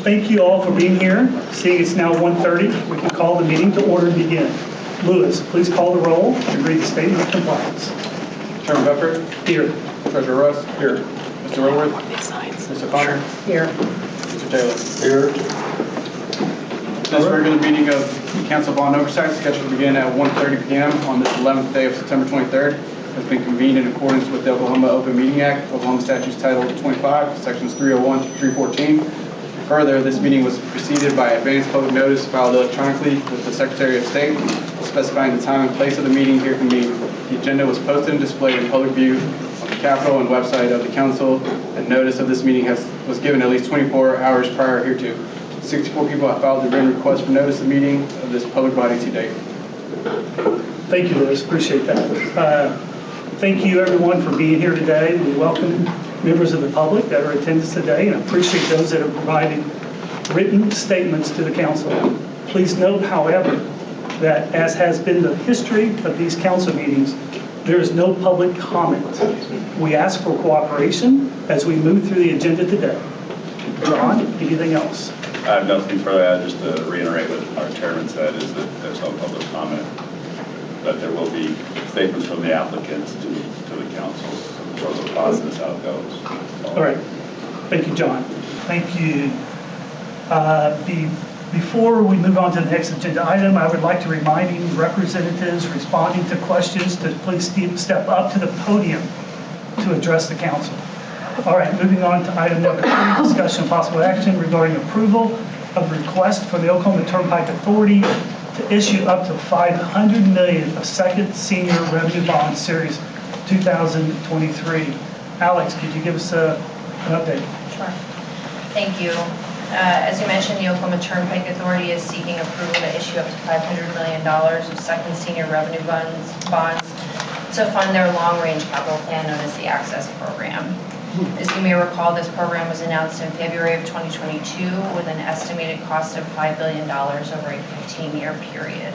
Thank you all for being here. Seeing it's now 1:30, we can call the meeting to order and begin. Lewis, please call the roll and read the statement of compliance. Chairman Bedford. Here. Treasurer Russ. Here. Mr. Roworth. Mr. Connor. Here. Mr. Taylor. Here. This regular meeting of the Council of Law and Oversight, scheduled to begin at 1:30 p.m. on this 11th day of September 23rd, has been convened in accordance with the Oklahoma Open Meeting Act, Oklahoma Statutes Title 25, Sections 301 to 314. Further, this meeting was preceded by advance public notice filed electronically with the Secretary of State, specifying the time and place of the meeting here convened. The agenda was posted and displayed in public view on the Capitol and website of the Council, and notice of this meeting was given at least 24 hours prior hereto. 64 people have filed the written request for notice of meeting of this public body to date. Thank you, Lewis. Appreciate that. Thank you, everyone, for being here today. We welcome members of the public that are in attendance today and appreciate those that have provided written statements to the council. Please note, however, that as has been the history of these council meetings, there is no public comment. We ask for cooperation as we move through the agenda today. John, anything else? I have nothing further to add. Just to reiterate what our chairman said is that there's no public comment, but there will be statements from the applicants to the council. So the process how it goes. All right. Thank you, John. Thank you. Before we move on to the next agenda item, I would like to remind any representatives responding to questions to please step up to the podium to address the council. All right, moving on to item number 3, discussion of possible action regarding approval of request from the Oklahoma Turnpike Authority to issue up to $500 million of second senior revenue bond series 2023. Alex, could you give us an update? Sure. Thank you. As you mentioned, the Oklahoma Turnpike Authority is seeking approval to issue up to $500 million of second senior revenue bonds to fund their long-range capital plan known as the Access Program. As you may recall, this program was announced in February of 2022 with an estimated cost of $5 billion over a 15-year period.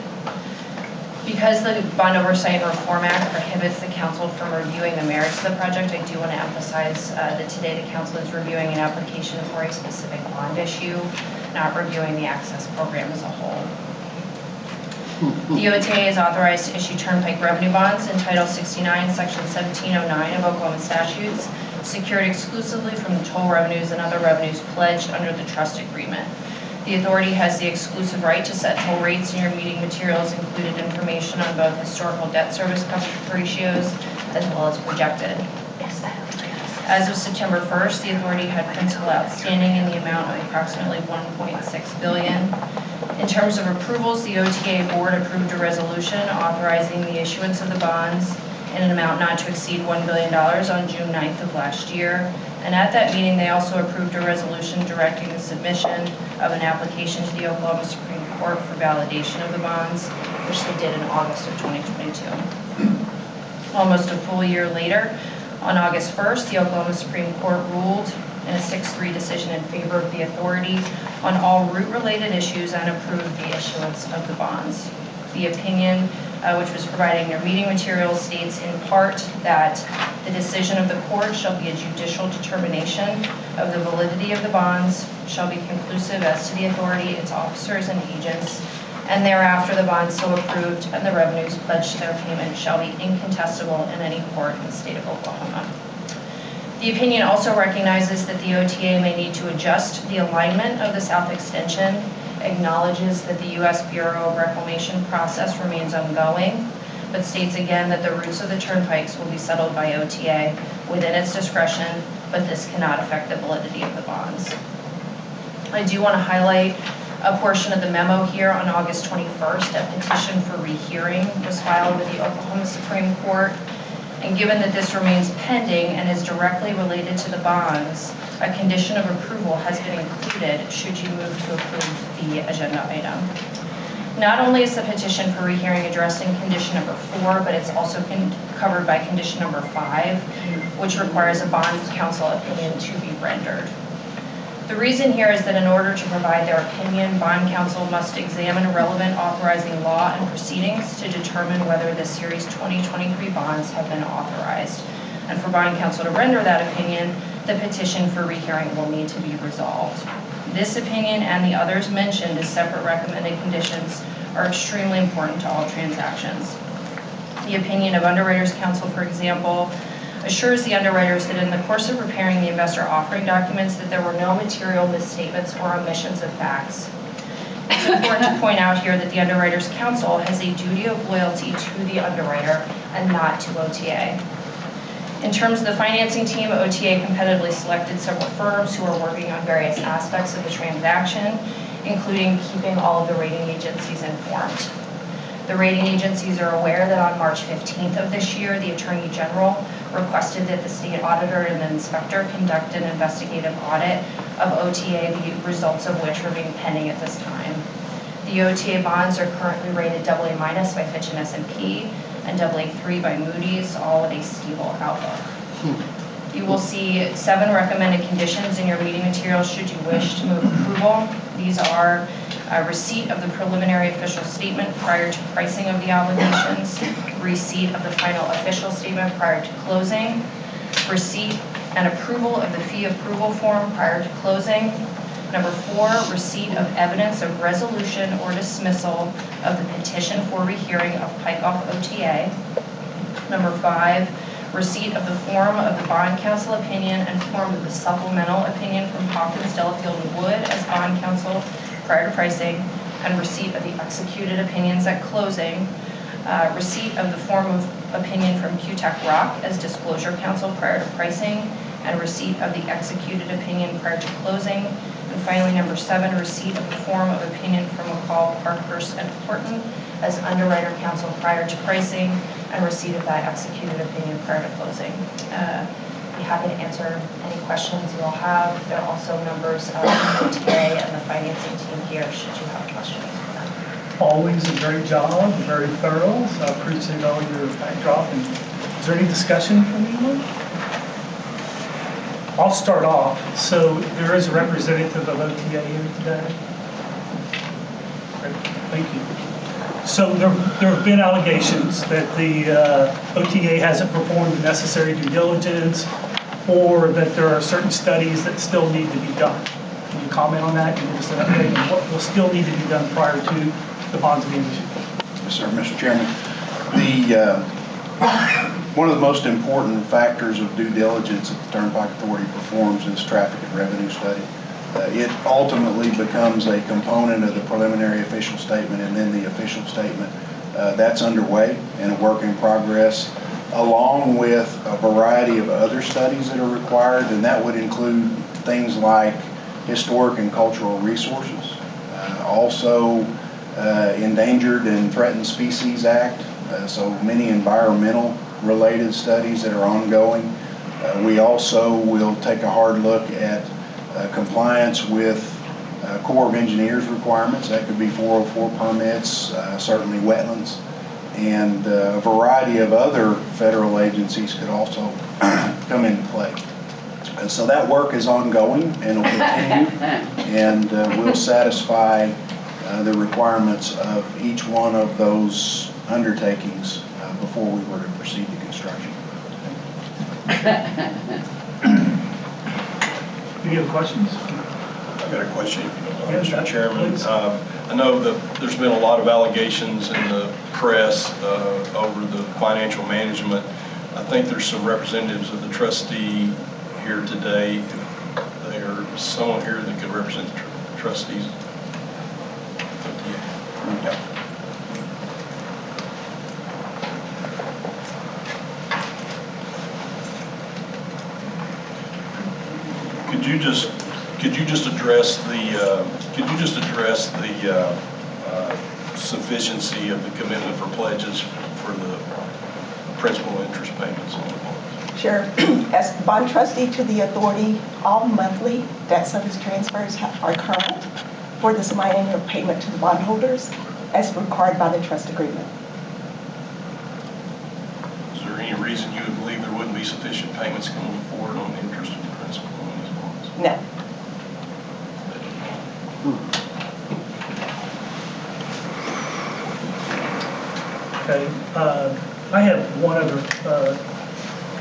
Because the Bond Oversight and Reform Act prohibits the council from reviewing the merits of the project, I do want to emphasize that today the council is reviewing an application for a specific bond issue, not reviewing the Access Program as a whole. The OTA is authorized to issue turnpike revenue bonds in Title 69, Section 1709 of Oklahoma statutes, secured exclusively from the toll revenues and other revenues pledged under the trust agreement. The authority has the exclusive right to set toll rates, and your meeting materials included information on both historical debt service coverage ratios as well as projected. As of September 1st, the authority had principal outstanding in the amount of approximately $1.6 billion. In terms of approvals, the OTA board approved a resolution authorizing the issuance of the bonds in an amount not to exceed $1 billion on June 9th of last year. And at that meeting, they also approved a resolution directing the submission of an application to the Oklahoma Supreme Court for validation of the bonds, which they did in August of 2022. Almost a full year later, on August 1st, the Oklahoma Supreme Court ruled in a 6-3 decision in favor of the authority on all route-related issues and approved the issuance of the bonds. The opinion, which was providing their meeting materials, states in part that the decision of the court shall be a judicial determination of the validity of the bonds, shall be conclusive as to the authority, its officers, and agents, and thereafter the bonds so approved and the revenues pledged to their payment shall be incontestable in any court in the state of Oklahoma. The opinion also recognizes that the OTA may need to adjust the alignment of the South Extension, acknowledges that the U.S. Bureau of Reclamation process remains ongoing, but states again that the routes of the turnpikes will be settled by OTA within its discretion, but this cannot affect the validity of the bonds. I do want to highlight a portion of the memo here. On August 21st, a petition for rehearing was filed with the Oklahoma Supreme Court, and given that this remains pending and is directly related to the bonds, a condition of approval has been included should you move to approve the agenda item. Not only is the petition for rehearing addressing condition number 4, but it's also covered by condition number 5, which requires a bond counsel opinion to be rendered. The reason here is that in order to provide their opinion, bond counsel must examine relevant authorizing law and proceedings to determine whether the Series 2023 bonds have been authorized. And for bond counsel to render that opinion, the petition for rehearing will need to be resolved. This opinion and the others mentioned as separate recommended conditions are extremely important to all transactions. The opinion of Underwriters Council, for example, assures the underwriters that in the course of preparing the investor offering documents that there were no material misstatements or omissions of facts. It's important to point out here that the Underwriters Council has a duty of loyalty to the underwriter and not to OTA. In terms of the financing team, OTA competitively selected several firms who are working on various aspects of the transaction, including keeping all of the rating agencies informed. The rating agencies are aware that on March 15th of this year, the Attorney General requested that the state auditor and the inspector conduct an investigative audit of OTA, the results of which remain pending at this time. The OTA bonds are currently rated AA- by Fitch and S&P and AA3 by Moody's, all with a stable outlook. You will see 7 recommended conditions in your meeting materials should you wish to move approval. These are receipt of the preliminary official statement prior to pricing of the obligations, receipt of the final official statement prior to closing, receipt and approval of the fee approval form prior to closing. Number 4, receipt of evidence of resolution or dismissal of the petition for rehearing of PIKE off OTA. Number 5, receipt of the form of the bond counsel opinion and form of the supplemental opinion from Hawkins, Delafield, and Wood as bond counsel prior to pricing, and receipt of the executed opinions at closing. Receipt of the form of opinion from QTech Rock as disclosure counsel prior to pricing, and receipt of the executed opinion prior to closing. And finally, number 7, receipt of the form of opinion from McCall, Parkhurst, and Horton as underwriter counsel prior to pricing, and receipt of that executed opinion prior to closing. Be happy to answer any questions you all have. There are also members of the OTA and the financing team here should you have questions for them. Always a great job, very thorough, so I appreciate all your backdrop. And is there any discussion from anyone? I'll start off. So there is a representative of OTA here today. Great, thank you. So there have been allegations that the OTA hasn't performed the necessary due diligence, or that there are certain studies that still need to be done. Can you comment on that? Can you just an update on what will still need to be done prior to the bonds being issued? Yes, sir, Mr. Chairman. One of the most important factors of due diligence that the Turnpike Authority performs is traffic and revenue study. It ultimately becomes a component of the preliminary official statement and then the official statement. That's underway and a work in progress, along with a variety of other studies that are required, and that would include things like historic and cultural resources, also Endangered and Threatened Species Act, so many environmental related studies that are ongoing. We also will take a hard look at compliance with Corps of Engineers requirements. That could be 404 permits, certainly wetlands, and a variety of other federal agencies could also come into play. And so that work is ongoing and will continue, and will satisfy the requirements of each one of those undertakings before we were to proceed to construction. Any other questions? I've got a question, if you don't mind, Yes, Mr. Chairman. please. I know that there's been a lot of allegations in the press over the financial management. I think there's some representatives of the trustee here today. If there's someone here that could represent the trustees. Yeah. Could you just address the sufficiency of the commitment for pledges for the principal and interest payments on the bonds? Sure. As bond trustee to the authority, all monthly debt service transfers are current for the semi-annual payment to the bondholders as required by the trust agreement. Is there any reason you would believe there wouldn't be sufficient payments coming forward on the interest and principal on these bonds? No. Okay. I have one other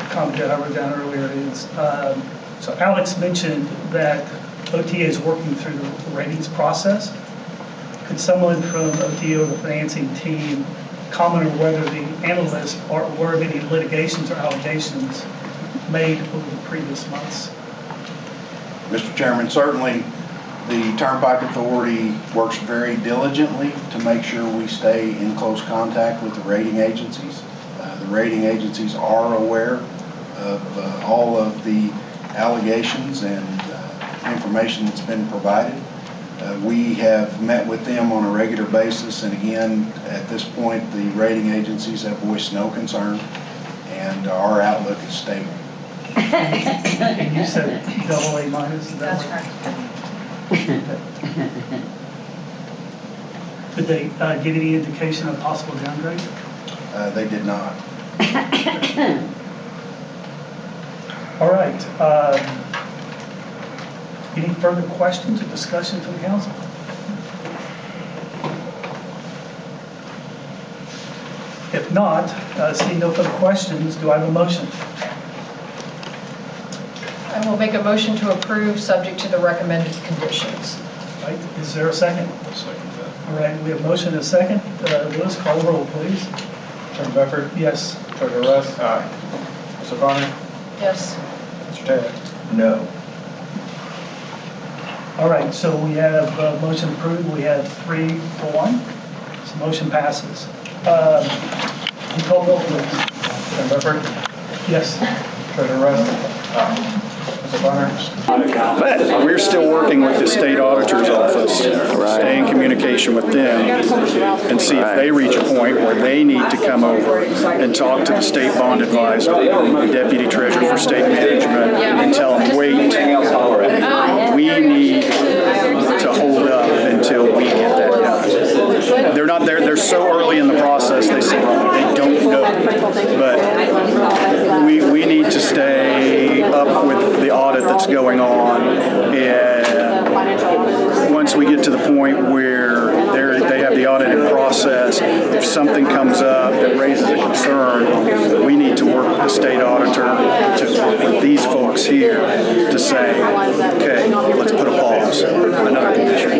comment that I wrote down earlier is, so Alex mentioned that OTA is working through the ratings process. Could someone from OTA or the financing team comment on whether the analysts are aware of any litigations or allegations made over the previous months? Mr. Chairman, certainly the Turnpike Authority works very diligently to make sure we stay in close contact with the rating agencies. The rating agencies are aware of all of the allegations and information that's been provided. We have met with them on a regular basis, and again, at this point, the rating agencies have voiced no concern, and our outlook is stable. And you said AA minus, is that That's right? correct. Did they give any indication of possible downgrade? They did not. All right. Any further questions or discussion from the council? If not, seeing no further questions, do I have a motion? I will make a motion to approve, subject to the recommended conditions. Right, is there a second? I'll second that. All right, we have a motion and a second. Liz, call the roll, please. Chairman Becker? Yes. Treasurer Russ? Aye. Ms. O'Connor? Yes. Mr. Taylor? No. All right, so we have motion approved. We have 3-1. So motion passes. You call the roll, please. Chairman Becker? Yes. Treasurer Russ? Aye. Ms. O'Connor? But we're still working with the state auditor's office, stay in communication with them, and see if they reach a point where they need to come over and talk to the state bond advisor, the deputy treasurer for state management, and tell them, wait, we need to hold up until we get that done. They're not there, they're so early in the process, they say they don't know. But we need to stay up with the audit that's going on, and once we get to the point where they have the audit in process, if something comes up that raises a concern, we need to work with the state auditor, with these folks here, to say, okay, let's put a pause, another condition.